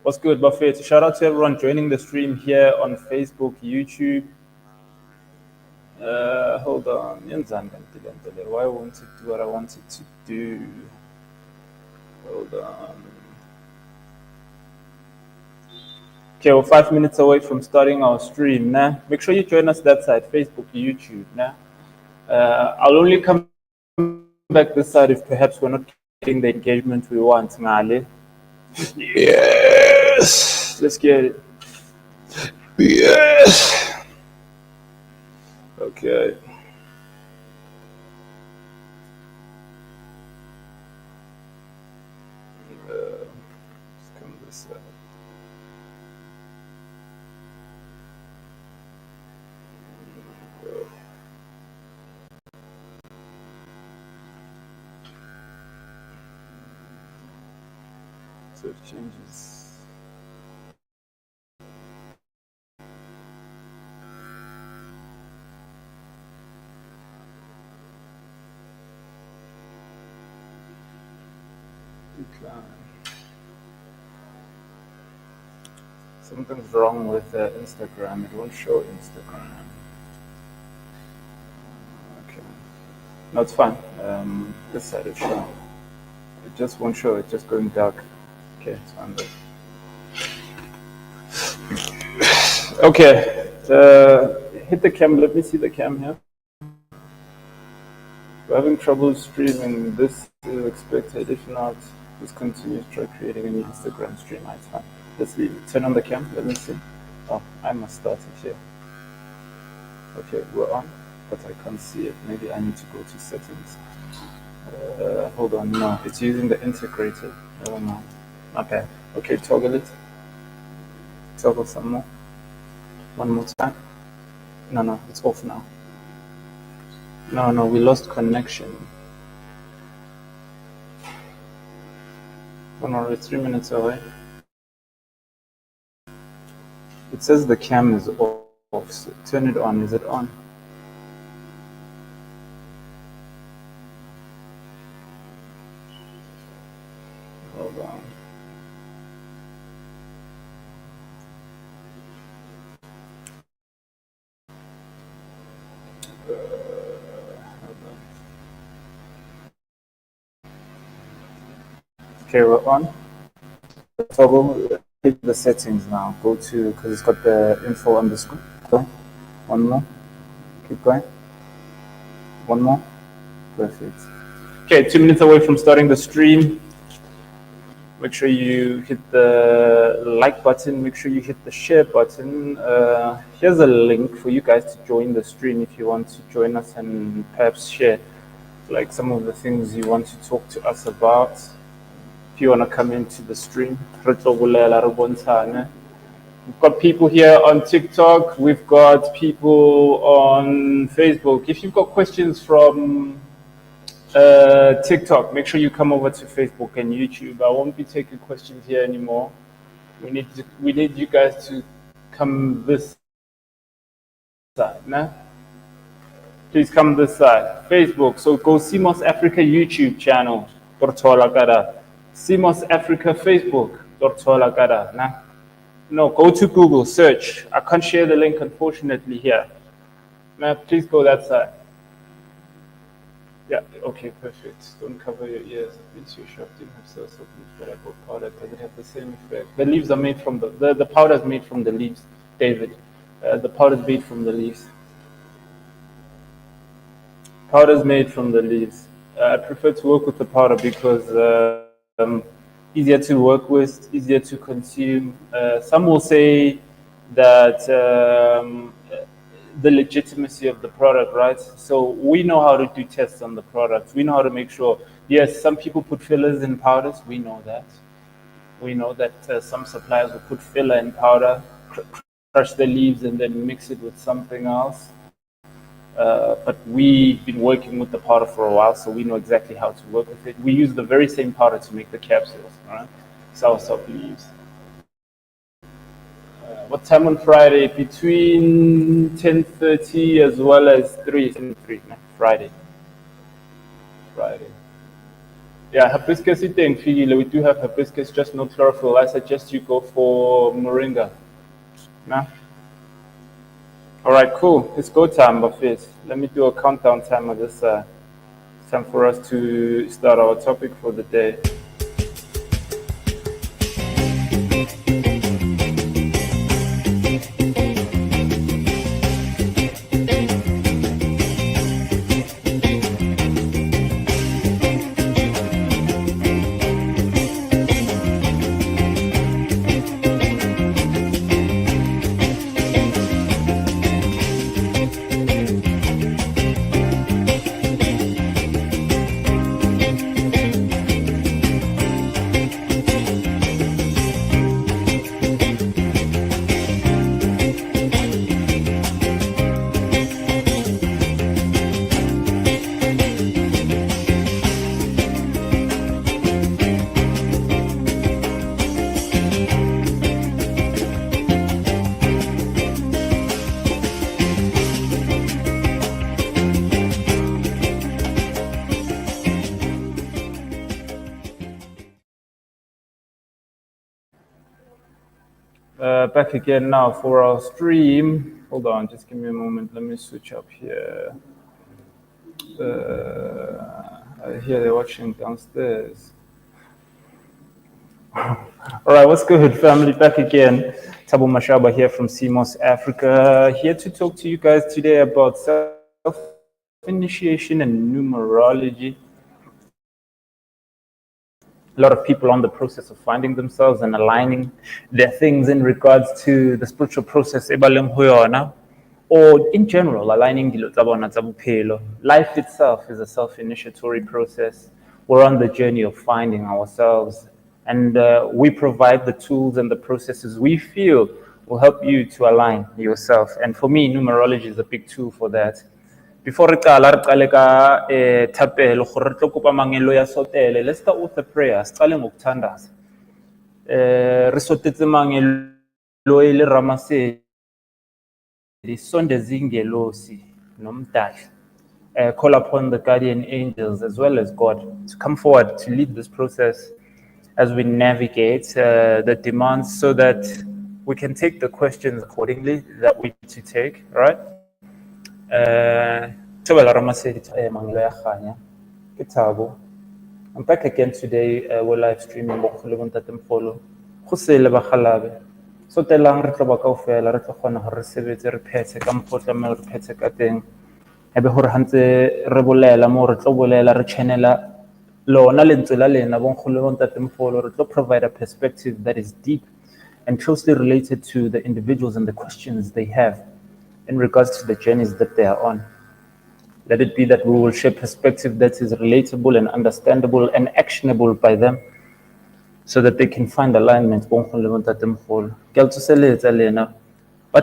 What's good, Buffett? Shout out to everyone joining the stream here on Facebook, YouTube. Hold on. Why won't it do what I want it to do? Hold on. Okay, we're 5 minutes away from starting our stream. Nah? Make sure you join us that side, Facebook, YouTube. Nah? I'll only come back this side if perhaps we're not getting the engagement we want. Ngale. Yes. Let's get it. Yes. Okay. Let's come this side. So it changes. Decline. Something's wrong with Instagram. It won't show Instagram. Okay. No, it's fine. This side is showing. It just won't show. It's just going dark. Okay, it's fine. Okay. Hit the cam. Let me see the cam here. We're having trouble streaming. This is expected. If not, just continue to try creating a new Instagram stream. It's fine. Let's leave it. Turn on the cam. Let me see. Oh, I must start it here. Okay, we're on, but I can't see it. Maybe I need to go to settings. Hold on. No, it's using the integrated. Oh no, not bad. Okay, toggle it. Toggle some more. One more time. No, it's off now. No, we lost connection. Oh no, we're 3 minutes away. It says the cam is off, so turn it on. Is it on? Hold on. Okay, we're on. Toggle, hit the settings now. Go to, because it's got the info on the screen. Go. One more. Keep going. One more. Perfect. Okay, 2 minutes away from starting the stream. Make sure you hit the like button. Make sure you hit the share button. Here's a link for you guys to join the stream if you want to join us and perhaps share like some of the things you want to talk to us about. If you want to come into the stream, we've got people here on TikTok. We've got people on Facebook. If you've got questions from TikTok, make sure you come over to Facebook and YouTube. I won't be taking questions here anymore. We need you guys to come this side. Nah? Please come this side. Facebook. So go CMOS Africa YouTube channel. CMOS Africa Facebook. Nah? No, go to Google, search. I can't share the link, unfortunately, here. Nah, please go that side. Yeah, okay, perfect. Don't cover your ears. I've been to your shop, didn't have sales of leaves, but I bought powder. Does it have the same effect? The leaves are made from the powder is made from the leaves, David. The powder is made from the leaves. Powder is made from the leaves. I prefer to work with the powder because easier to work with, easier to consume. Some will say that the legitimacy of the product, right? So we know how to do tests on the products. We know how to make sure, yes, some people put fillers in powders. We know that. We know that some suppliers will put filler in powder, crush the leaves and then mix it with something else. But we've been working with the powder for a while, so we know exactly how to work with it. We use the very same powder to make the capsules, right? Soursop leaves. What time on Friday? Between 10:30 as well as 3. Friday. Yeah, hibiscus thing, Figile. We do have hibiscus, just no chlorophyll. I suggest you go for moringa. Nah? All right, cool. It's go time, Buffet. Let me do a countdown timer this time for us to start our topic for the day. Back again now for our stream. Hold on, just give me a moment. Let me switch up here. I hear they're watching downstairs. All right, what's good, family? Back again. Tabo Mashaba here from CMOS Africa. Here to talk to you guys today about self-initiation and numerology. A lot of people on the process of finding themselves and aligning their things in regards to the spiritual process, or in general, aligning life itself is a self-initiatory process. We're on the journey of finding ourselves, and we provide the tools and the processes we feel will help you to align yourself. And for me, numerology is a big tool for that. Before re qale ka thapelo gore re tlo kopa mangelo ya sotele, let's start with the prayer. Siqale ngokuthandaza. Re sotetse mangelo ele ramasedi, sondeza ingelosi nomdali. Call upon the guardian angels as well as God to come forward to lead this process as we navigate the demands so that we can take the questions accordingly that we need to take, right? I'm back again today. We're live streaming. So telang re tlo ba kaofela re tlo kgona hore re sebetse re phetse ka mokgotla mme re phetse ka teng ebe hore hantse re bolela mo re tlo bolela re channela lona lentswe la lena bonkgolo bo ntatemfolo re tlo provide a perspective that is deep and closely related to the individuals and the questions they have in regards to the journeys that they are on. Let it be that we will share perspective that is relatable and understandable and actionable by them so that they can find alignment. But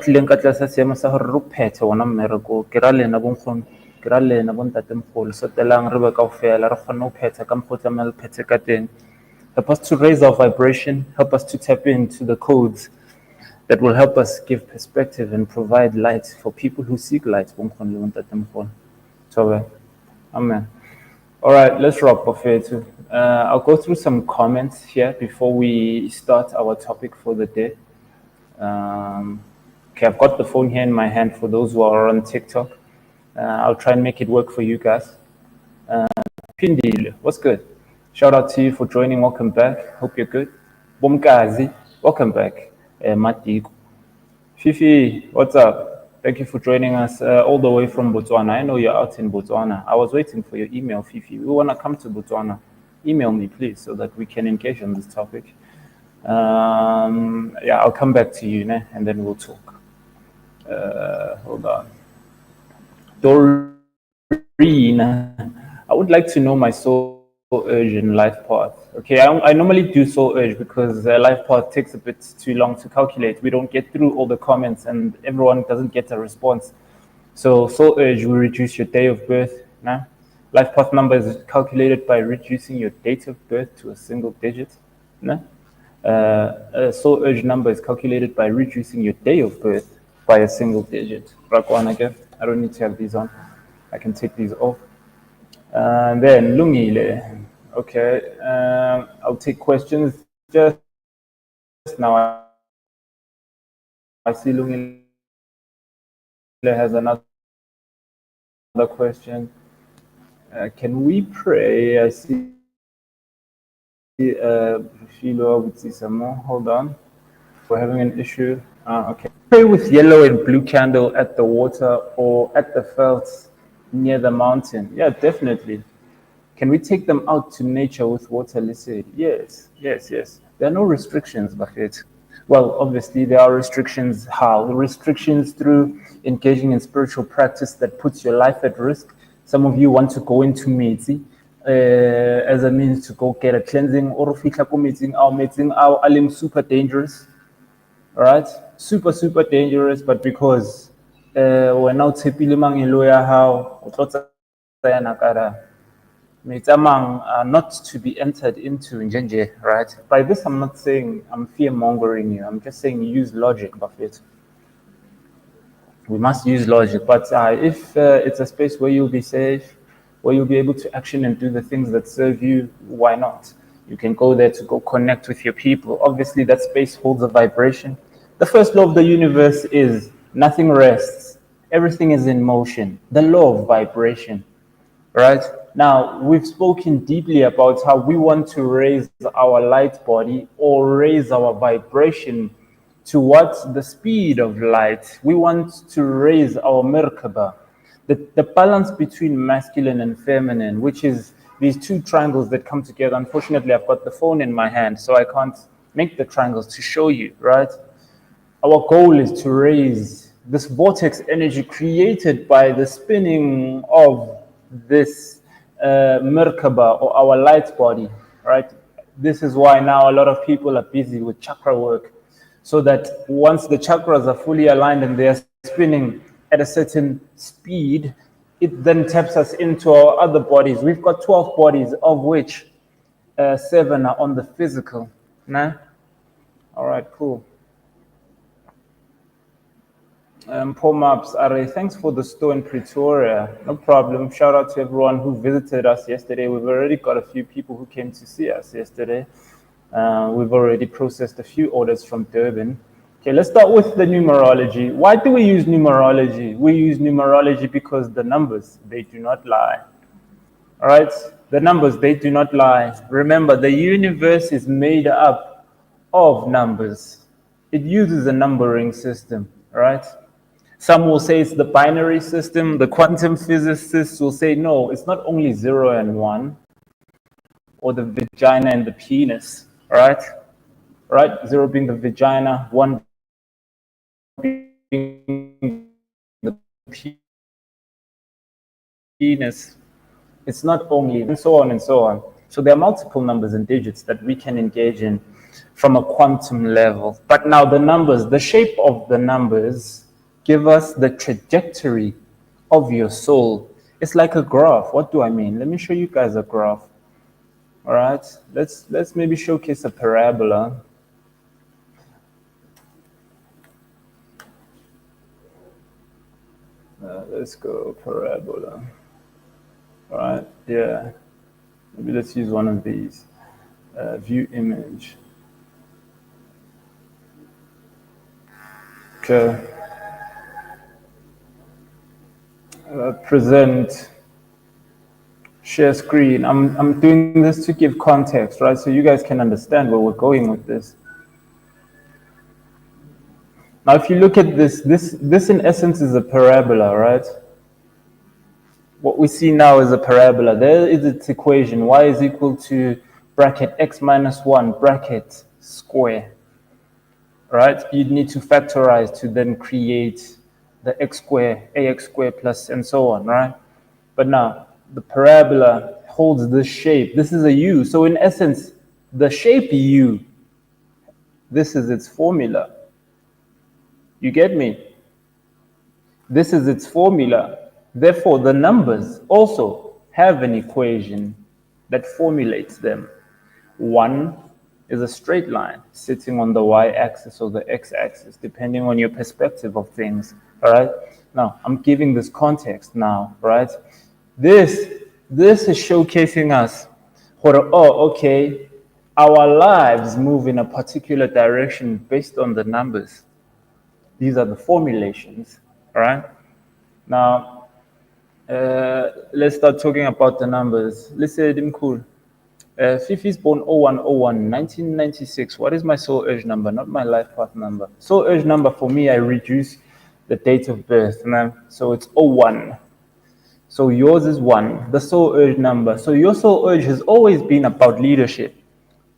tlileng ka tlasa seemo sa gore re phethe ona mmereko ke ra lena bonkgono ke ra lena bontatemogolo so telang re be kaofela re kgone ho phetha ka mokgwa o tlameha le phethe ka teng. Help us to raise our vibration, help us to tap into the codes that will help us give perspective and provide light for people who seek light. So, amen. All right, let's rock, Buffet. I'll go through some comments here before we start our topic for the day. Okay, I've got the phone here in my hand for those who are on TikTok. I'll try and make it work for you guys. Pindile, what's good? Shout out to you for joining. Welcome back. Hope you're good. Bomkazi, welcome back. Matiko. Fifi, what's up? Thank you for joining us all the way from Botswana. I know you're out in Botswana. I was waiting for your email, Fifi. We want to come to Botswana. Email me, please, so that we can engage on this topic. Yeah, I'll come back to you, and then we'll talk. Hold on. Doreen, I would like to know my soul urge and life path. Okay, I normally do soul urge because life path takes a bit too long to calculate. We don't get through all the comments and everyone doesn't get a response. So soul urge will reduce your day of birth. Nah? Life path number is calculated by reducing your date of birth to a single digit. Nah? Soul urge number is calculated by reducing your day of birth by a single digit. I don't need to have these on. I can take these off. And then Lungile. Okay, I'll take questions just now. I see Lungile has another question. Can we pray? I see Shilo with Sisamo. Hold on. We're having an issue. Okay. Pray with yellow and blue candle at the water or at the fells near the mountain. Yeah, definitely. Can we take them out to nature with water? Let's say yes, yes, yes. There are no restrictions, Bafet. Well, obviously there are restrictions. How? Restrictions through engaging in spiritual practice that puts your life at risk. Some of you want to go into Metsi as a means to go get a cleansing or meeting our alim super dangerous. All right, super super dangerous. But because we're now tepile mangelo ya how Mitamang are not to be entered into Njenje, right? By this, I'm not saying I'm fear mongering you. I'm just saying use logic, Buffett. We must use logic. But if it's a space where you'll be safe, where you'll be able to action and do the things that serve you, why not? You can go there to go connect with your people. Obviously, that space holds a vibration. The first law of the universe is nothing rests, everything is in motion. The law of vibration. Right? Now, we've spoken deeply about how we want to raise our light body or raise our vibration to what? The speed of light. We want to raise our Merkaba, the balance between masculine and feminine, which is these two triangles that come together. Unfortunately, I've got the phone in my hand, so I can't make the triangles to show you, right? Our goal is to raise this vortex energy created by the spinning of this Merkaba or our light body, right? This is why now a lot of people are busy with chakra work, so that once the chakras are fully aligned and they are spinning at a certain speed, it then taps us into our other bodies. We've got 12 bodies, of which 7 are on the physical. Nah? All right, cool. Paul Maps, Are, thanks for the store in Pretoria. No problem. Shout out to everyone who visited us yesterday. We've already got a few people who came to see us yesterday. We've already processed a few orders from Durban. Okay, let's start with the numerology. Why do we use numerology? We use numerology because the numbers, they do not lie. All right? The numbers, they do not lie. Remember, the universe is made up of numbers. It uses a numbering system, right? Some will say it's the binary system. The quantum physicists will say, no, it's not only 0 and 1, or the vagina and the penis, right? Right? 0 being the vagina, 1 being the penis. It's not only, and so on and so on. So there are multiple numbers and digits that we can engage in from a quantum level. But now the numbers, the shape of the numbers give us the trajectory of your soul. It's like a graph. What do I mean? Let me show you guys a graph. All right, let's maybe showcase a parabola. Let's go parabola. All right, yeah. Maybe let's use one of these. View image. Okay. Present. Share screen. I'm doing this to give context, right? So you guys can understand where we're going with this. Now, if you look at this in essence is a parabola, right? What we see now is a parabola. There is its equation. Y is equal to bracket x minus 1 bracket square, right? You'd need to factorize to then create the x square, ax square plus, and so on, right? But now, the parabola holds this shape. This is a U. So in essence, the shape U, this is its formula. You get me? This is its formula. Therefore, the numbers also have an equation that formulates them. 1 is a straight line sitting on the y-axis or the x-axis, depending on your perspective of things, all right? Now, I'm giving this context now, right? This is showcasing us Oh, okay, our lives move in a particular direction based on the numbers. These are the formulations, all right? Now, let's start talking about the numbers. Let's say Dimkul. Fifi's born 0101 1996. What is my soul urge number? Not my life path number. Soul urge number for me, I reduce the date of birth. So it's 01. So yours is 1, the soul urge number. So your soul urge has always been about leadership.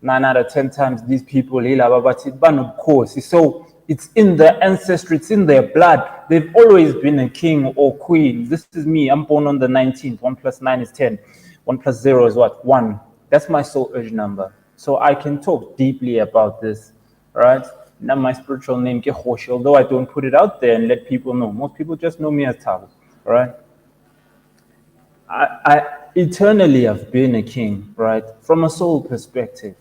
9 out of 10 times these people, of course. So it's in their ancestry, it's in their blood. They've always been a king or queen. This is me. I'm born on the 19th. 1 plus 9 is 10. 1 plus 0 is what? 1. That's my soul urge number. So I can talk deeply about this, right? Now my spiritual name, Kehoshi, although I don't put it out there and let people know. Most people just know me as Tabo, right? I eternally have been a king, right? From a soul perspective,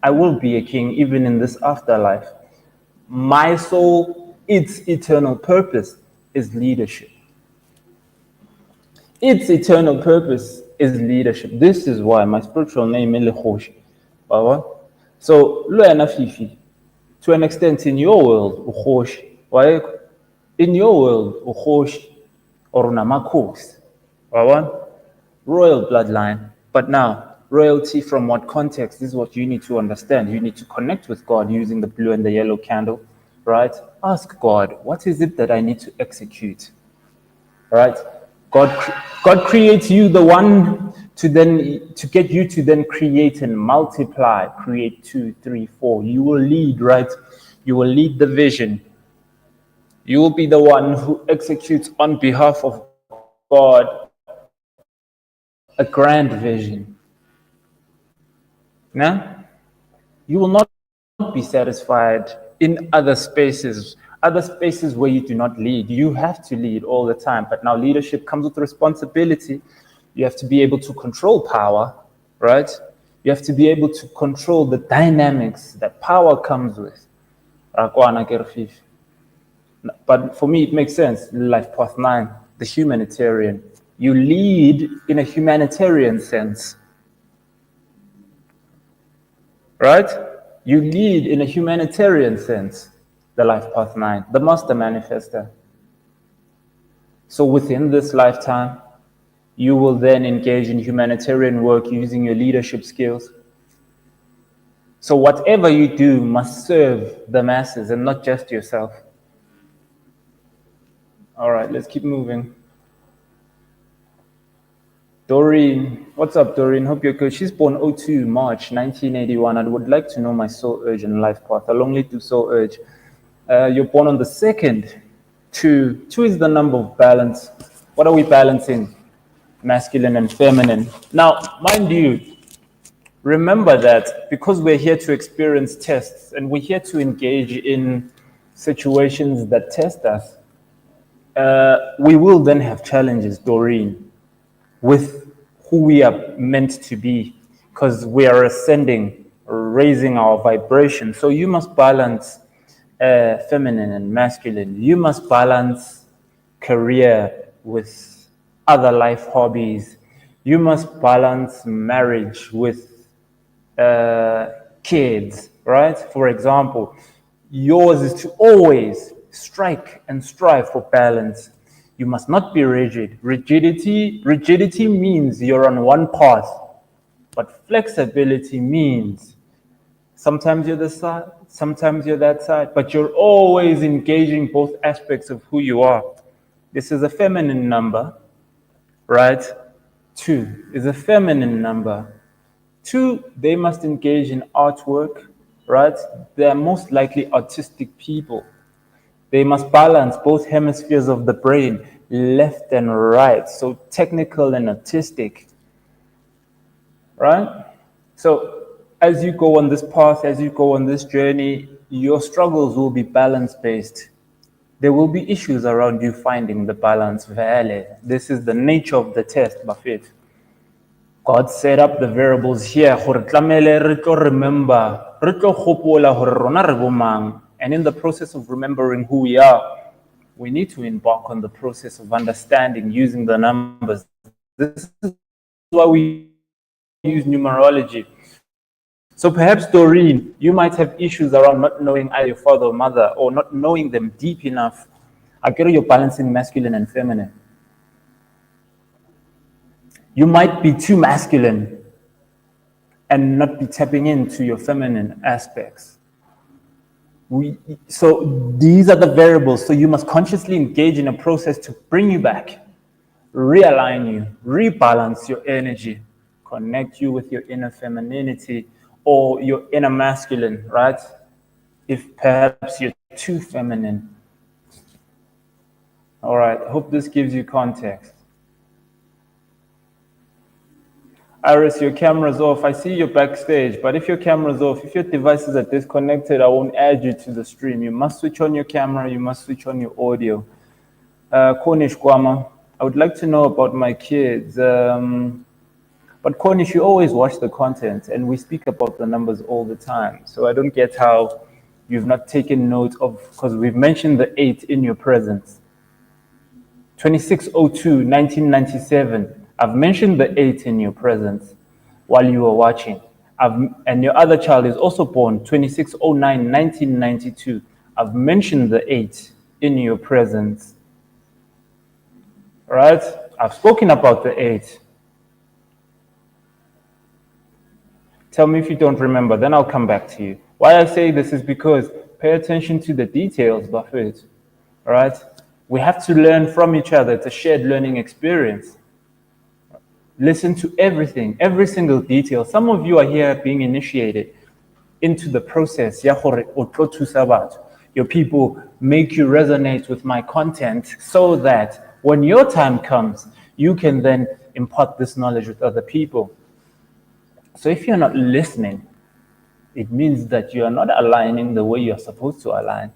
I will be a king even in this afterlife. My soul, its eternal purpose is leadership. Its eternal purpose is leadership. This is why my spiritual name is Lehoshi. So, Luana Fifi, to an extent in your world, Uhoshi. Why? In your world, Uhoshi, or Namakos. Royal bloodline. But now, royalty from what context? This is what you need to understand. You need to connect with God using the blue and the yellow candle, right? Ask God, what is it that I need to execute? Right? God creates you the one to get you to then create and multiply, create 2, 3, 4. You will lead, right? You will lead the vision. You will be the one who executes on behalf of God a grand vision. Now, you will not be satisfied in other spaces where you do not lead. You have to lead all the time. But now leadership comes with responsibility. You have to be able to control power, right? You have to be able to control the dynamics that power comes with. But for me, it makes sense. Life path 9, the humanitarian. You lead in a humanitarian sense, right? You lead in a humanitarian sense, the life path 9, the master manifester. So within this lifetime, you will then engage in humanitarian work using your leadership skills. So whatever you do must serve the masses and not just yourself. All right, let's keep moving. Doreen, what's up, Doreen? Hope you're good. She's born 02 March 1981. I would like to know my soul urge and life path. I'll only do soul urge. You're born on the 2nd. 2. 2 is the number of balance. What are we balancing? Masculine and feminine. Now, mind you, remember that because we're here to experience tests and we're here to engage in situations that test us, we will then have challenges, Doreen, with who we are meant to be, because we are ascending, raising our vibration. So you must balance feminine and masculine. You must balance career with other life hobbies. You must balance marriage with kids, right? For example, yours is to always strike and strive for balance. You must not be rigid. Rigidity means you're on one path, but flexibility means sometimes you're this side, sometimes you're that side, but you're always engaging both aspects of who you are. This is a feminine number, right? 2 is a feminine number. 2, they must engage in artwork, right? They are most likely artistic people. They must balance both hemispheres of the brain, left and right, so technical and artistic, right? So as you go on this path, as you go on this journey, your struggles will be balance-based. There will be issues around you finding the balance. This is the nature of the test, Buffett. God set up the variables here. Remember, and in the process of remembering who we are, we need to embark on the process of understanding using the numbers. This is why we use the numbers. use numerology. So perhaps, Doreen, you might have issues around not knowing either your father or mother, or not knowing them deep enough. I get you're balancing masculine and feminine. You might be too masculine and not be tapping into your feminine aspects. So these are the variables. So you must consciously engage in a process to bring you back, realign you, rebalance your energy, connect you with your inner femininity or your inner masculine, right? If perhaps you're too feminine. All right, hope this gives you context. Iris, your camera's off. I see you're backstage, but if your camera's off, if your devices are disconnected, I won't add you to the stream. You must switch on your camera, you must switch on your audio. Cornish Kwama, I would like to know about my kids. But Cornish, you always watch the content, and we speak about the numbers all the time. So I don't get how you've not taken note of, because we've mentioned the 8 in your presence. 2602, 1997. I've mentioned the 8 in your presence while you were watching. And your other child is also born 2609, 1992. I've mentioned the 8 in your presence. Right? I've spoken about the 8. Tell me if you don't remember, then I'll come back to you. Why I say this is because pay attention to the details, Buffett. All right? We have to learn from each other. It's a shared learning experience. Listen to everything, every single detail. Some of you are here being initiated into the process. Your people make you resonate with my content so that when your time comes, you can then impart this knowledge with other people. So if you're not listening, it means that you are not aligning the way you're supposed to align.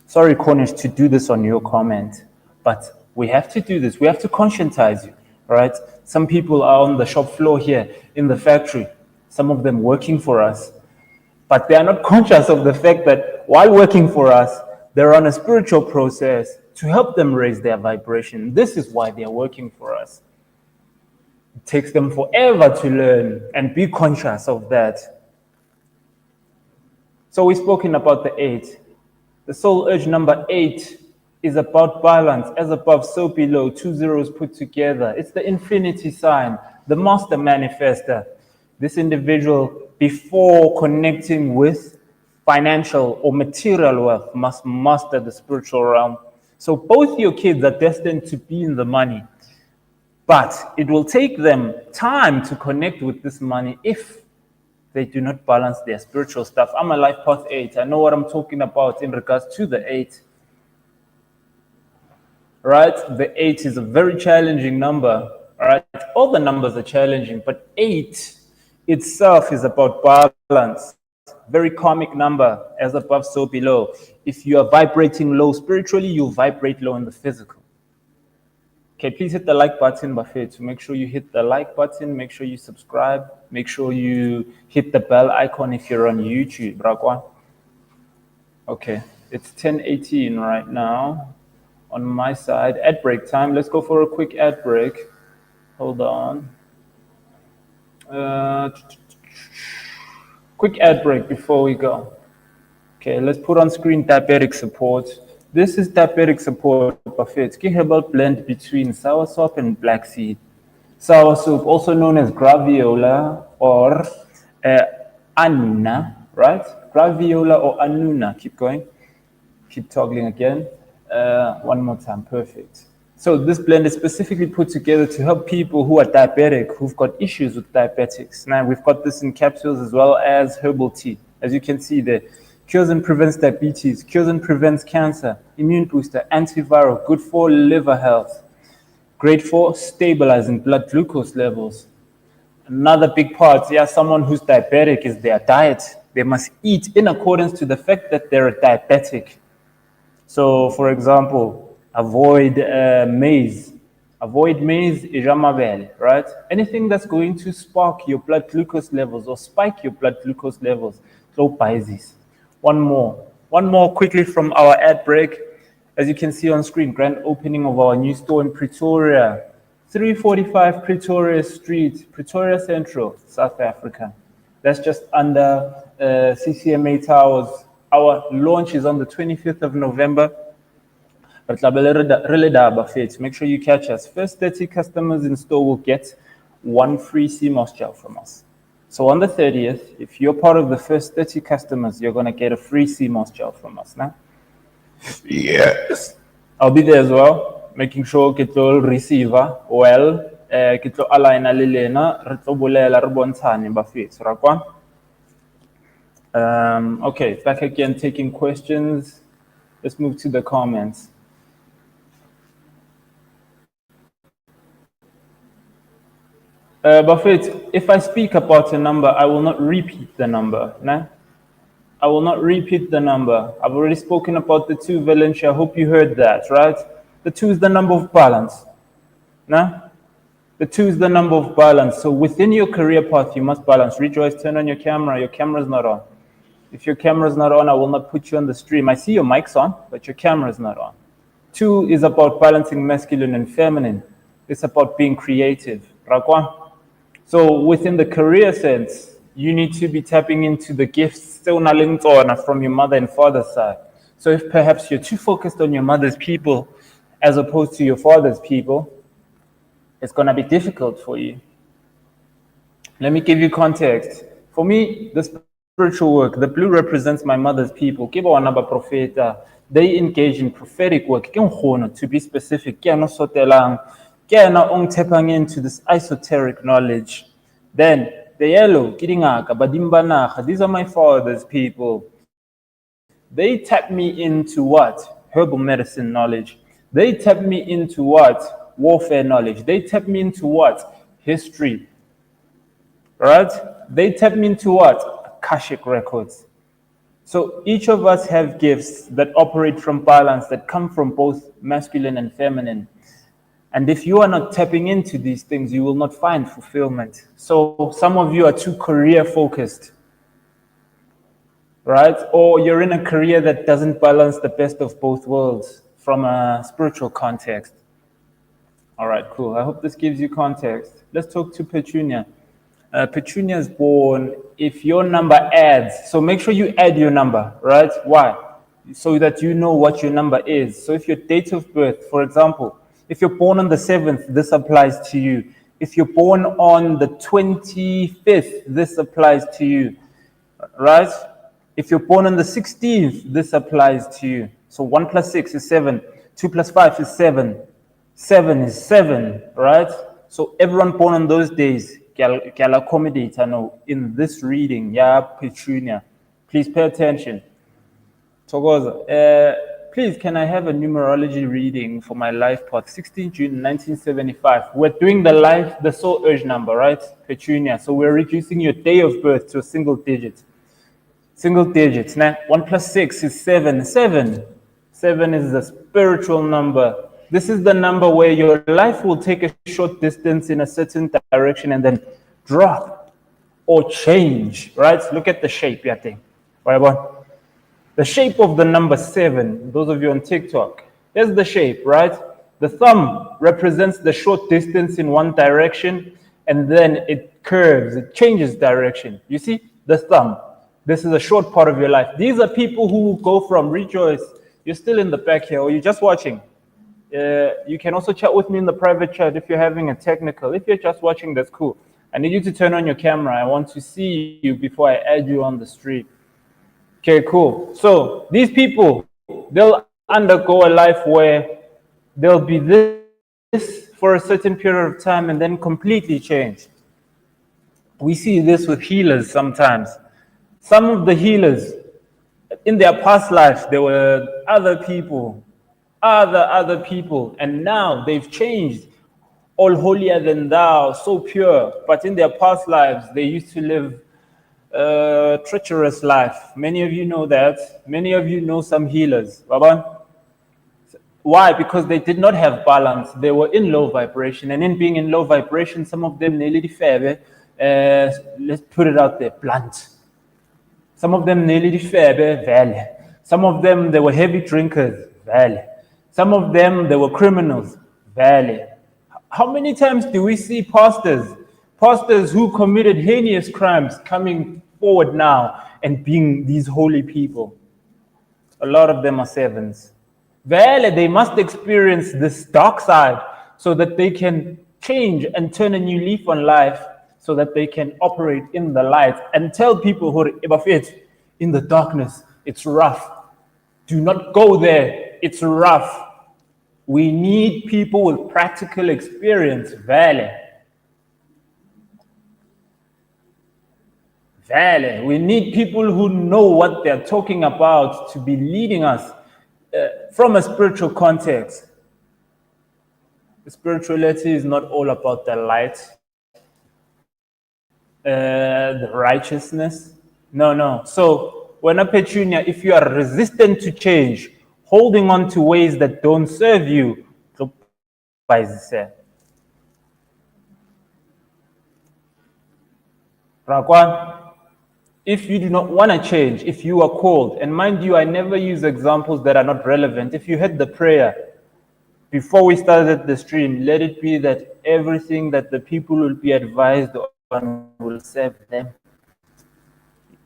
Sorry, Cornish, to do this on your comment, but we have to do this. We have to conscientize you, right? Some people are on the shop floor here in the factory, some of them working for us, but they are not conscious of the fact that while working for us, they're on a spiritual process to help them raise their vibration. This is why they're working for us. It takes them forever to learn and be conscious of that. So we've spoken about the 8. The soul urge number 8 is about balance, as above, so below, 2 zeros put together. It's the infinity sign, the master manifester. This individual, before connecting with financial or material wealth, must master the spiritual realm. So both your kids are destined to be in the money, but it will take them time to connect with this money if they do not balance their spiritual stuff. I'm a life path 8. I know what I'm talking about in regards to the 8. Right? The 8 is a very challenging number. All right? All the numbers are challenging, but 8 itself is about balance. Very karmic number, as above, so below. If you are vibrating low spiritually, you vibrate low in the physical. Okay, please hit the like button, Buffet. So make sure you hit the like button. Make sure you subscribe. Make sure you hit the bell icon if you're on YouTube. Rakwa. Okay, it's 10:18 right now on my side. Ad break time. Let's go for a quick ad break. Hold on. Quick ad break before we go. Okay, let's put on screen diabetic support. This is diabetic support Buffet. It's a herbal blend between soursop and black seed. Soursop, also known as graviola or anuna, right? Graviola or anuna. Keep going. Keep toggling again. One more time. Perfect. So this blend is specifically put together to help people who are diabetic, who've got issues with diabetics. Now, we've got this in capsules as well as herbal tea. As you can see there, cures and prevents diabetes, cures and prevents cancer, immune booster, antiviral, good for liver health, great for stabilizing blood glucose levels. Another big part, someone who's diabetic is their diet. They must eat in accordance to the fact that they're a diabetic. So, for example, avoid maize. Avoid maize, ijamabel, right? Anything that's going to spark your blood glucose levels or spike your blood glucose levels. So, this. One more quickly from our ad break. As you can see on screen, grand opening of our new store in Pretoria. 345 Pretoria Street, Pretoria Central, South Africa. That's just under CCMA Towers. Our launch is on the 25th of November. Make sure you catch us. First 30 customers in store will get one free sea moss gel from us. So on the 30th, if you're part of the first 30 customers, you're going to get a free sea moss gel from us now. Yes. I'll be there as well, making sure get the receiver well, get the align alilena, retobulela rebontani bafit, rakwan. Okay, back again, taking questions. Let's move to the comments. Buffett, if I speak about a number, I will not repeat the number. Nah? I will not repeat the number. I've already spoken about the 2, Valencia. I hope you heard that, right? The 2 is the number of balance. Nah? The 2 is the number of balance. So within your career path, you must balance. Rejoice, turn on your camera. Your camera's not on. If your camera's not on, I will not put you on the stream. I see your mic's on, but your camera's not on. 2 is about balancing masculine and feminine. It's about being creative. Rakwan? So within the career sense, you need to be tapping into the gifts from your mother and father's side. So if perhaps you're too focused on your mother's people as opposed to your father's people, it's going to be difficult for you. Let me give you context. For me, the spiritual work, the blue represents my mother's people. They engage in prophetic work. To be specific, into this esoteric knowledge. Then the yellow, these are my father's people. They tap me into what? Herbal medicine knowledge. They tap me into what? Warfare knowledge. They tap me into what? History. Right? They tap me into what? Akashic records. So each of us have gifts that operate from balance, that come from both masculine and feminine. And if you are not tapping into these things, you will not find fulfillment. So some of you are too career focused, right? Or you're in a career that doesn't balance the best of both worlds from a spiritual context. All right, cool. I hope this gives you context. Let's talk to Petunia. Petunia is born if your number adds. So make sure you add your number, right? Why? So that you know what your number is. So if your date of birth, for example, if you're born on the 7th, this applies to you. If you're born on the 25th, this applies to you, right? If you're born on the 16th, this applies to you. So 1 plus 6 is 7. 2 plus 5 is 7. 7 is 7, right? So everyone born on those days, can accommodate, I know, in this reading, yeah, Petunia. Please pay attention. Togoza, please, can I have a numerology reading for my life path? 16 June 1975. We're doing the soul urge number, right? Petunia. So we're reducing your day of birth to a single digit. Single digits. Now, 1 plus 6 is 7. 7. 7 is the spiritual number. This is the number where your life will take a short distance in a certain direction and then drop or change, right? Look at the shape, yeah, thing. Right, the shape of the number 7, those of you on TikTok, here's the shape, right? The thumb represents the short distance in one direction, and then it curves, it changes direction. You see, the thumb. This is a short part of your life. These are people who go from Rejoice. You're still in the back here, or you're just watching. You can also chat with me in the private chat if you're having a technical. If you're just watching, that's cool. I need you to turn on your camera. I want to see you before I add you on the stream. Okay, cool. So these people, they'll undergo a life where they'll be this for a certain period of time and then completely change. We see this with healers sometimes. Some of the healers, in their past lives, they were other people, other people, and now they've changed. All holier than thou, so pure. But in their past lives, they used to live treacherous life. Many of you know that. Many of you know some healers. Why? Because they did not have balance. They were in low vibration, and in being in low vibration, some of them nearly fair. Let's put it out there, blunt. Some of them nearly fair. Some of them, they were heavy drinkers. Some of them, they were criminals. How many times do we see pastors who committed heinous crimes coming forward now and being these holy people? A lot of them are sevens. Well, they must experience this dark side so that they can change and turn a new leaf on life so that they can operate in the light and tell people who are in the darkness, it's rough. Do not go there. It's rough. We need people with practical experience. Vale. We need people who know what they're talking about to be leading us from a spiritual context. Spirituality is not all about the light, the righteousness. No. So, when a petunia, if you are resistant to change, holding on to ways that don't serve you, Rakwan, if you do not want to change, if you are called, and mind you, I never use examples that are not relevant. If you had the prayer before we started the stream, let it be that everything that the people will be advised on will serve them.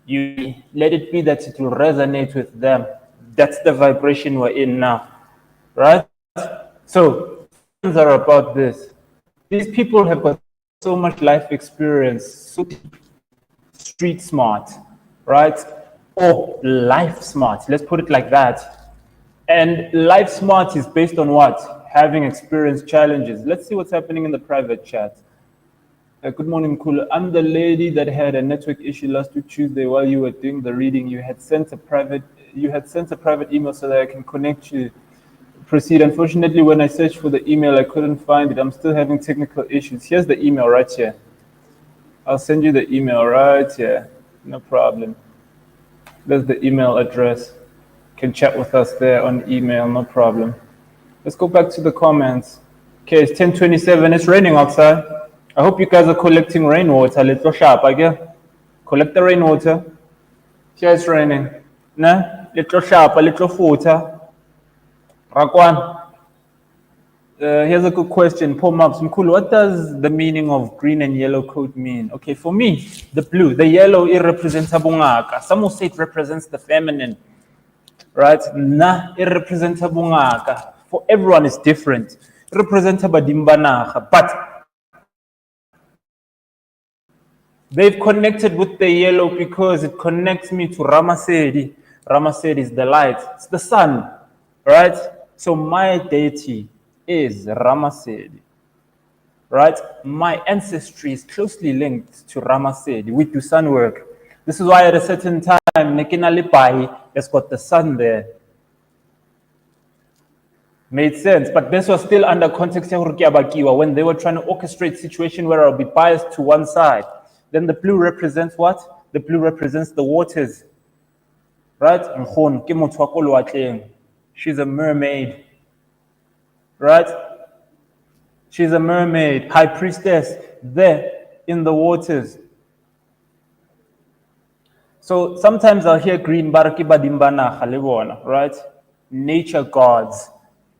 You let it be that it will resonate with them. That's the vibration we're in now, right? So things are about this. These people have got so much life experience, so deep, street smart, right? Or life smart. Let's put it like that. And life smart is based on what? Having experienced challenges. Let's see what's happening in the private chat. Good morning, Mkulu. I'm the lady that had a network issue last week Tuesday while you were doing the reading. You had sent a private email so that I can connect you. Proceed. Unfortunately, when I searched for the email, I couldn't find it. I'm still having technical issues. Here's the email right here. I'll send you the email right here. No problem. There's the email address. You can chat with us there on email, no problem. Let's go back to the comments. Okay, it's 10:27. It's raining outside. I hope you guys are collecting rainwater. Little sharp, I guess. Collect the rainwater. Here it's raining. Nah, little sharp, a little footer. Rakwan. Here's a good question. Paul Maps, Mkulu, what does the meaning of green and yellow coat mean? Okay, for me, the blue, the yellow, it represents abungaka. Some will say it represents the feminine, right? Nah, it represents abungaka. For everyone, it's different. It represents abadimbanaga, but they've connected with the yellow because it connects me to Ramasedi. Ramasedi is the light. It's the sun, right? So my deity is Ramasedi, right? My ancestry is closely linked to Ramasedi. We do sun work. This is why at a certain time, Nekina Lipai has got the sun there. Made sense, but this was still under context when they were trying to orchestrate situation where I'll be biased to one side. Then the blue represents what? The blue represents the waters, right? She's a mermaid, right? She's a mermaid, high priestess, there in the waters. So sometimes I'll hear green, right? Nature gods.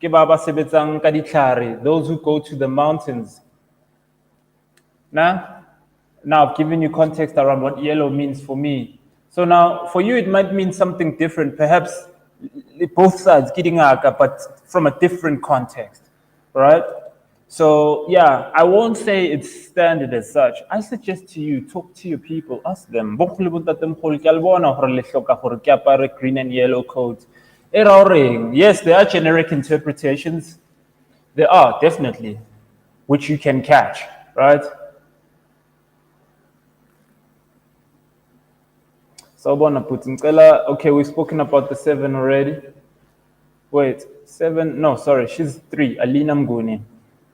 Those who go to the mountains. Now I've given you context around what yellow means for me. So now for you, it might mean something different, perhaps both sides, but from a different context, right? So yeah, I won't say it's standard as such. I suggest to you, talk to your people, ask them. Green and yellow coat. Yes, there are generic interpretations. There are, definitely, which you can catch, right? Okay, we've spoken about the 7 already. Wait, 7? No, sorry, she's 3. Alina Mguni.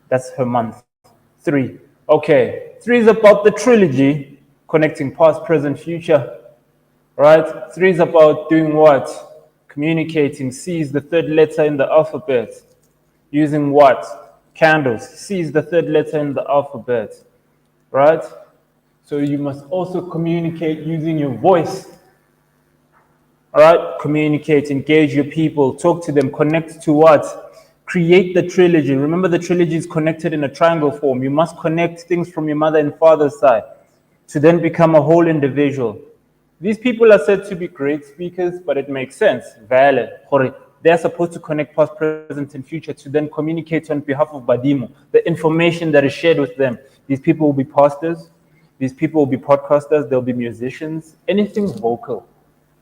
That's her month. 3. Okay, 3 is about the trilogy, connecting past, present, future. Right? 3 is about doing what? Communicating. C is the 3rd letter in the alphabet. Using what? Candles. C is the 3rd letter in the alphabet. Right? So you must also communicate using your voice. All right? Communicate, engage your people, talk to them, connect to what? create the trilogy. Remember, the trilogy is connected in a triangle form. You must connect things from your mother and father's side to then become a whole individual. These people are said to be great speakers, but it makes sense. Valid. They're supposed to connect past, present, and future to then communicate on behalf of Badimo, the information that is shared with them. These people will be pastors, these people will be podcasters, they'll be musicians, anything vocal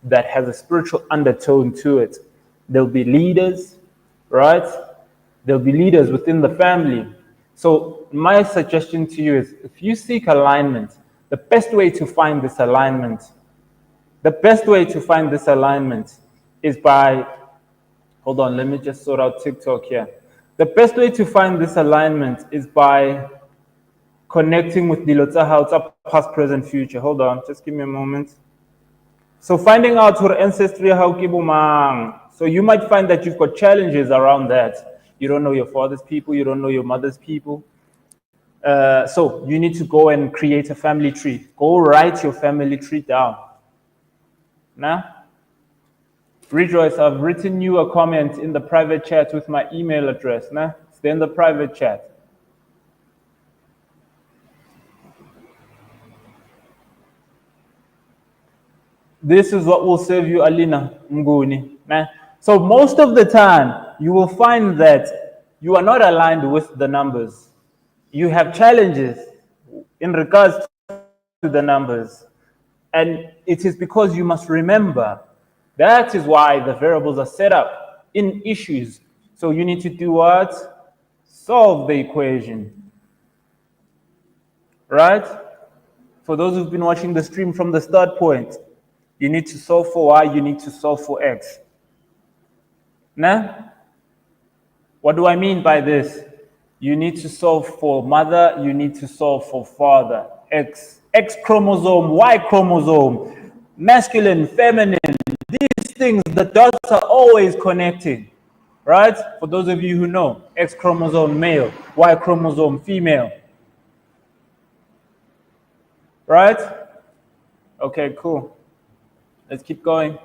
that has a spiritual undertone to it. There'll be leaders, right? There'll be leaders within the family. So my suggestion to you is, if you seek alignment, the best way to find this alignment is by, hold on, let me just sort out TikTok here. The best way to find this alignment is by connecting with Dilotsa Hauta past, present, future. Hold on, just give me a moment. So finding out your ancestry, how kibumang. So you might find that you've got challenges around that. You don't know your father's people, you don't know your mother's people. So you need to go and create a family tree. Go write your family tree down. Now, Rejoice, I've written you a comment in the private chat with my email address. Nah? Stay in the private chat. This is what will serve you, Alina Mguni. Nah? So most of the time, you will find that you are not aligned with the numbers. You have challenges in regards to the numbers. And it is because you must remember, that is why the variables are set up in issues. So you need to do what? Solve the equation. Right? For those who've been watching the stream from the start point, you need to solve for y, you need to solve for x. Nah? What do I mean by this? You need to solve for mother, you need to solve for father. X chromosome, Y chromosome, masculine, feminine, these things, the dots are always connecting, right? For those of you who know, X chromosome male, Y chromosome female, right? Okay, cool. Let's keep going.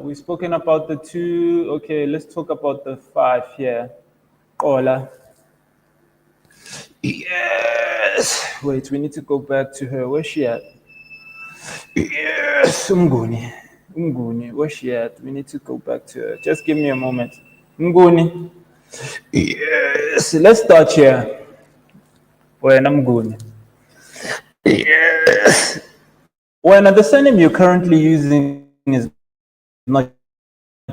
We've spoken about the 2. Okay, let's talk about the 5 here. Ola. Yes. Wait, we need to go back to her. Where's she at? Yes. Umguni. Where's she at? We need to go back to her. Just give me a moment. Umguni. Yes. Let's start here. When Umguni. Yes. When the surname you're currently using is not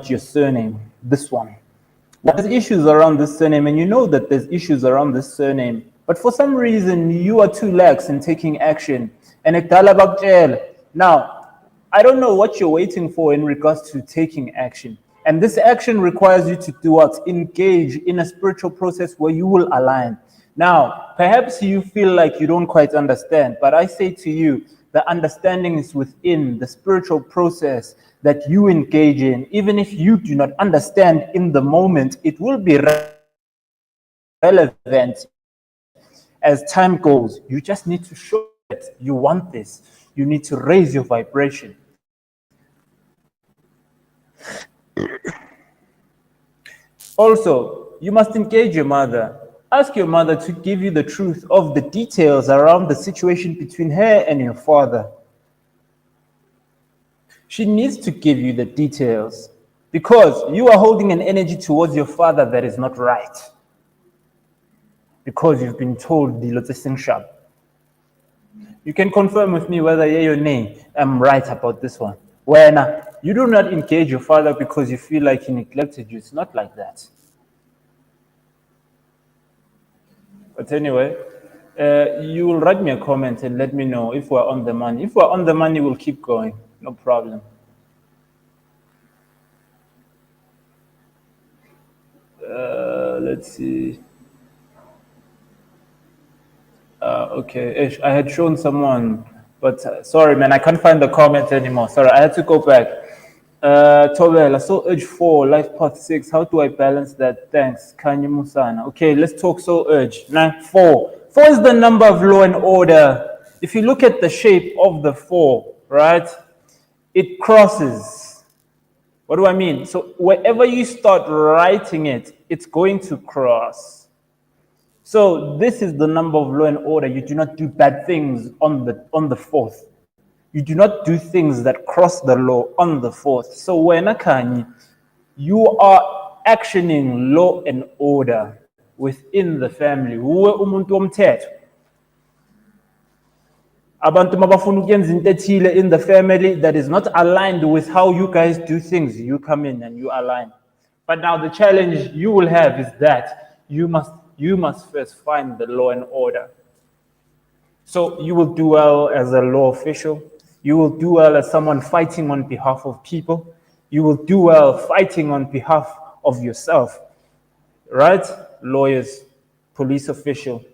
your surname, this one. There's issues around this surname, and you know that there's issues around this surname, but for some reason you are too lax in taking action. And now, I don't know what you're waiting for in regards to taking action. And this action requires you to do what? Engage in a spiritual process where you will align. Now, perhaps you feel like you don't quite understand, but I say to you, the understanding is within the spiritual process that you engage in. Even if you do not understand in the moment, it will be relevant as time goes. You just need to show it. You want this. You need to raise your vibration. Also, you must engage your mother. Ask your mother to give you the truth of the details around the situation between her and your father. She needs to give you the details because you are holding an energy towards your father that is not right. Because you've been told the Lotsing sharp. You can confirm with me whether yeah or nay, I'm right about this one. When you do not engage your father because you feel like he neglected you, it's not like that. But anyway, you will write me a comment and let me know if we're on the money. If we're on the money, we'll keep going. No problem. Let's see. Okay, I had shown someone, but sorry, man, I can't find the comment anymore. Sorry, I had to go back. Tobel, I saw urge 4, life path 6. How do I balance that? Thanks, Kanye Musana. Okay, let's talk soul urge. Now, 4. 4 is the number of law and order. If you look at the shape of the 4, right, it crosses. What do I mean? So wherever you start writing it, it's going to cross. So this is the number of law and order. You do not do bad things on the fourth. You do not do things that cross the law on the fourth. So when you are actioning law and order within the family. Uwe umuntu womthetho. Abantu mabafuna ukuyenza into ethile in the family that is not aligned with how you guys do things, you come in and you align. But now the challenge you will have is that you must first find the law and order. So you will do well as a law official. You will do well as someone fighting on behalf of people. You will do well fighting on behalf of yourself, right? Lawyers, police official,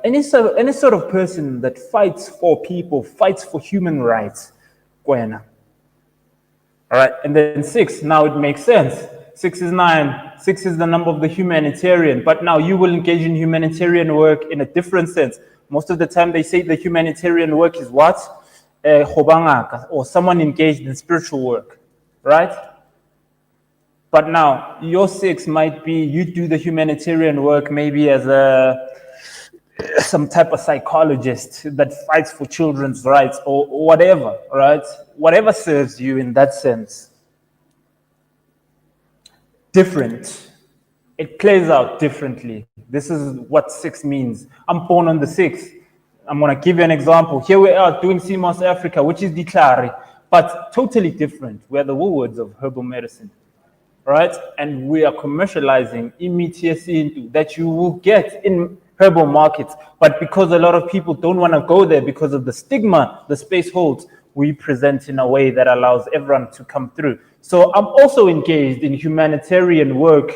any sort of person that fights for people, fights for human rights. All right, and then 6, now it makes sense. 6 is 9. 6 is the number of the humanitarian, but now you will engage in humanitarian work in a different sense. Most of the time they say the humanitarian work is what? Or someone engaged in spiritual work, right? But now your 6 might be you do the humanitarian work maybe as some type of psychologist that fights for children's rights or whatever, right? Whatever serves you in that sense. Different. It plays out differently. This is what 6 means. I'm born on the 6th. I'm going to give you an example. Here we are doing CMOS Africa, which is Declare, but totally different. We are the Woolworths of herbal medicine, right? And we are commercializing immediacy that you will get in herbal markets. But because a lot of people don't want to go there because of the stigma the space holds, we present in a way that allows everyone to come through. So I'm also engaged in humanitarian work,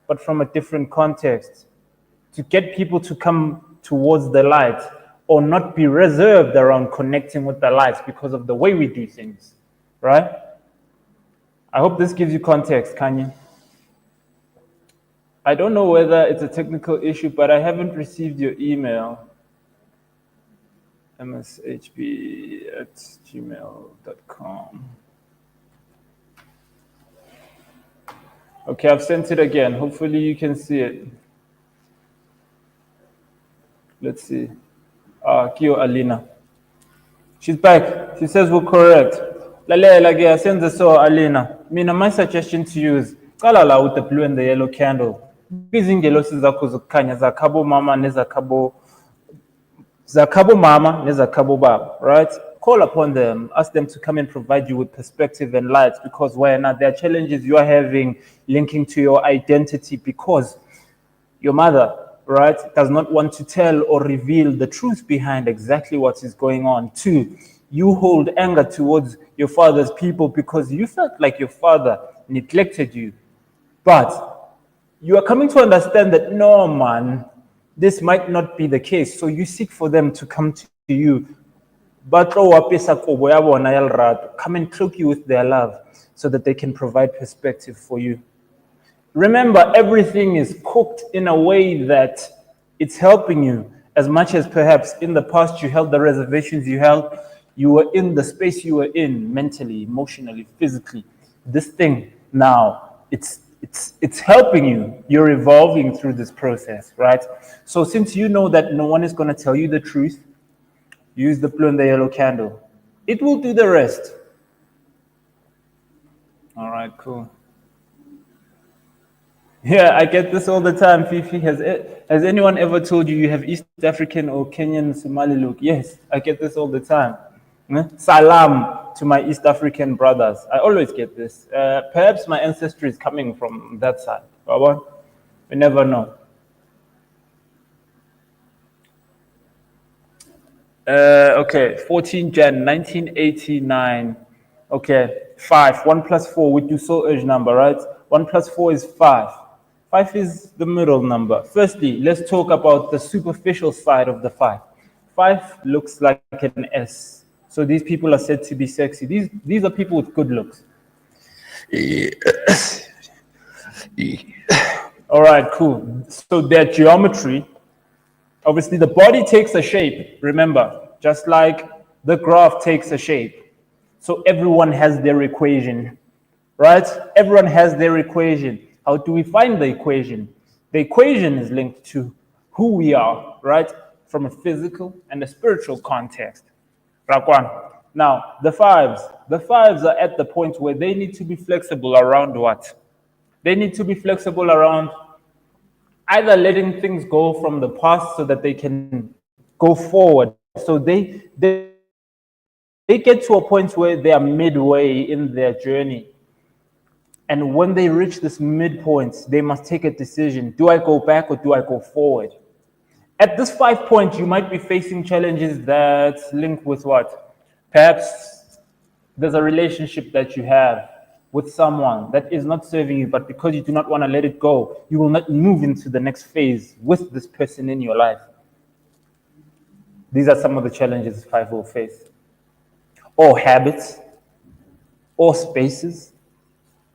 but from a different context, to get people to come towards the light or not be reserved around connecting with the light because of the way we do things, right? I hope this gives you context, Kanye. I don't know whether it's a technical issue, but I haven't received your email. mshb@gmail.com. Okay, I've sent it again. Hopefully you can see it. Let's see. Kio Alina. She's back. She says we're correct. Lalela, send this so Alina. My suggestion to you is call out the blue and the yellow candle. Izingelo sizakho zokukhanya zakhabo mama nezakhabo baba, right? Call upon them, ask them to come and provide you with perspective and light, because there are challenges you are having linking to your identity because your mother, right, does not want to tell or reveal the truth behind exactly what is going on. 2, you hold anger towards your father's people because you felt like your father neglected you. But you are coming to understand that, no, man, this might not be the case. So you seek for them to come to you. Come and cloak you with their love so that they can provide perspective for you. Remember, everything is cooked in a way that it's helping you as much as perhaps in the past you held the reservations you held. You were in the space you were in mentally, emotionally, physically. This thing now, it's helping you. You're evolving through this process, right? So since you know that no one is going to tell you the truth, use the blue and the yellow candle. It will do the rest. All right, cool. Yeah, I get this all the time, Fifi. Has anyone ever told you you have East African or Kenyan Somali look? Yes, I get this all the time. Salam to my East African brothers. I always get this. Perhaps my ancestry is coming from that side. We never know. Okay, 14 Jan 1989. Okay, 5. 1 plus 4, we do soul urge number, right? 1 plus 4 is 5. 5 is the middle number. Firstly, let's talk about the superficial side of the 5. 5 looks like an S. So these people are said to be sexy. These are people with good looks. All right, cool. So their geometry, obviously the body takes a shape, remember, just like the graph takes a shape. So everyone has their equation, right? Everyone has their equation. How do we find the equation? The equation is linked to who we are, right? From a physical and a spiritual context. Rakwan. Now, the fives. The fives are at the point where they need to be flexible around what? They need to be flexible around either letting things go from the past so that they can go forward. So they get to a point where they are midway in their journey. And when they reach this midpoint, they must take a decision. Do I go back or do I go forward? At this 5 point, you might be facing challenges that link with what? Perhaps there's a relationship that you have with someone that is not serving you, but because you do not want to let it go, you will not move into the next phase with this person in your life. These are some of the challenges 5 will face. Or habits, or spaces,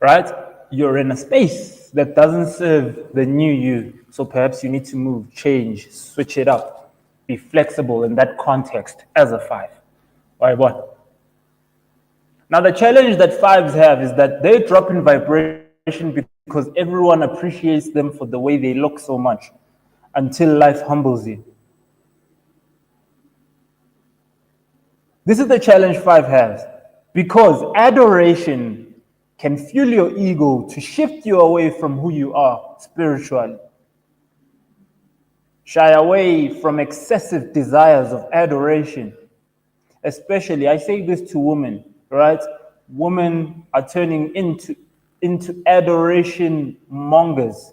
right? You're in a space that doesn't serve the new you. So perhaps you need to move, change, switch it up, be flexible in that context as a 5. All right, what? Now, the challenge that 5s have is that they drop in vibration because everyone appreciates them for the way they look so much until life humbles you. This is the challenge 5 has, because adoration can fuel your ego to shift you away from who you are spiritually. Shy away from excessive desires of adoration. Especially, I say this to women, right? Women are turning into adoration mongers.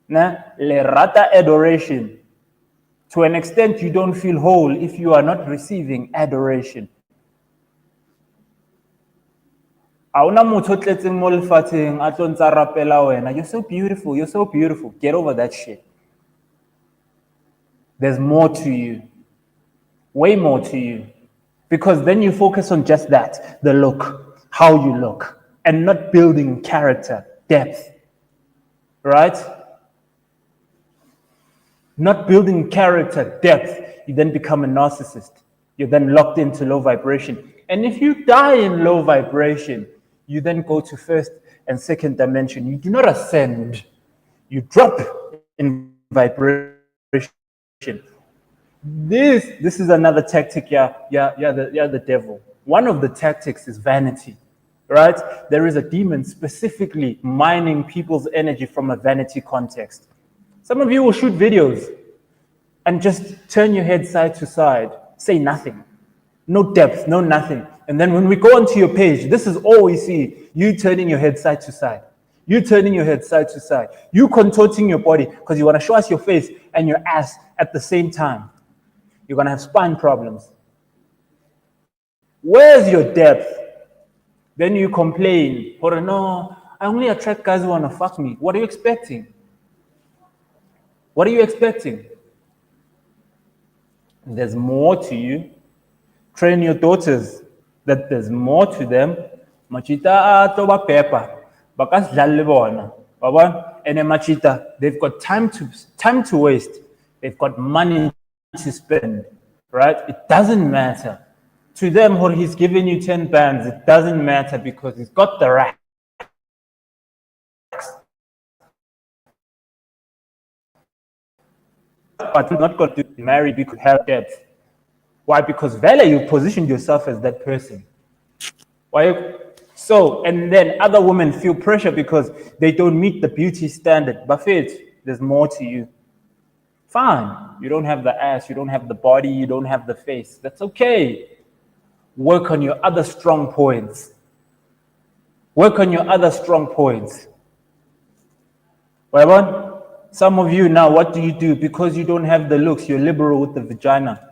Le rata adoration. To an extent, you don't feel whole if you are not receiving adoration. You're so beautiful, you're so beautiful. Get over that shit. There's more to you. Way more to you. Because then you focus on just that, the look, how you look, and not building character, depth. Right? Not building character, depth. You then become a narcissist. You're then locked into low vibration. And if you die in low vibration, you then go to first and second dimension. You do not ascend. You drop in vibration. This is another tactic, the devil. One of the tactics is vanity, right? There is a demon specifically mining people's energy from a vanity context. Some of you will shoot videos and just turn your head side to side, say nothing, no depth, no nothing. And then when we go onto your page, this is all we see, you turning your head side to side. You turning your head side to side. You contorting your body because you want to show us your face and your ass at the same time. You're going to have spine problems. Where's your depth? Then you complain, or no, I only attract guys who want to fuck me. What are you expecting? What are you expecting? There's more to you. Train your daughters that there's more to them. Machita toba pepa. Bakas lalibona. And machita, they've got time to waste. They've got money to spend. Right? It doesn't matter. To them, or he's giving you 10 bands, it doesn't matter because he's got the racks. But you're not going to be married because you have depth. Why? Because value, you positioned yourself as that person. Why? So, and then other women feel pressure because they don't meet the beauty standard. Buffet, there's more to you. Fine. You don't have the ass, you don't have the body, you don't have the face. That's okay. Work on your other strong points. Work on your other strong points. Well, some of you now, what do? Because you don't have the looks, you're liberal with the vagina.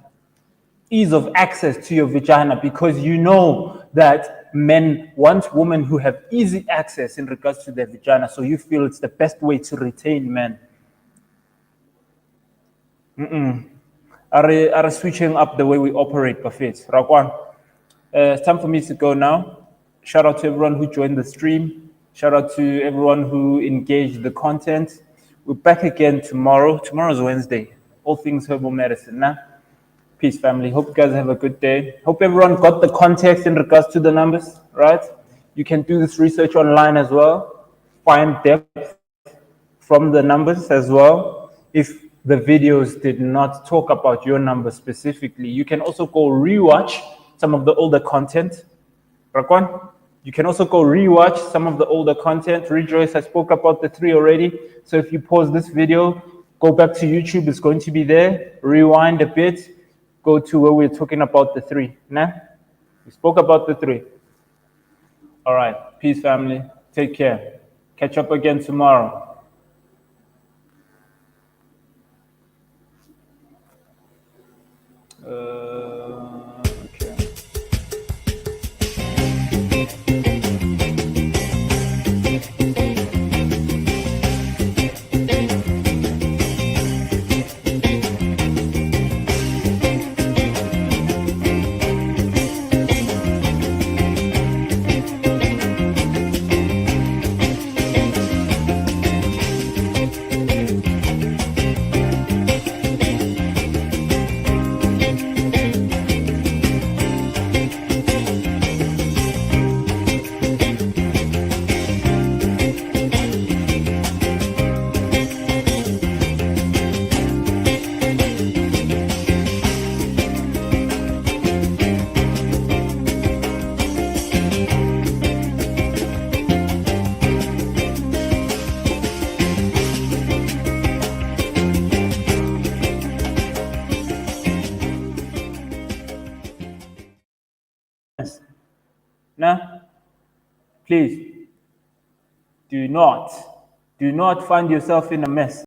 Ease of access to your vagina because you know that men want women who have easy access in regards to their vagina. So you feel it's the best way to retain men. Are switching up the way we operate, Buffet. Rakwan. It's time for me to go now. Shout out to everyone who joined the stream. Shout out to everyone who engaged the content. We're back again tomorrow. Tomorrow's Wednesday. All things herbal medicine. Nah? Peace, family. Hope you guys have a good day. Hope everyone got the context in regards to the numbers, right? You can do this research online as well, find depth from the numbers as well. If the videos did not talk about your number specifically, you can also go rewatch some of the older content. Rakwan, you can also go rewatch some of the older content. Rejoice, I spoke about the 3 already. So if you pause this video, go back to YouTube, it's going to be there. Rewind a bit, go to where we're talking about the 3. Nah? We spoke about the 3. All right, peace, family. Take care. Catch up again tomorrow. Okay. Now, please do not find yourself in a mess.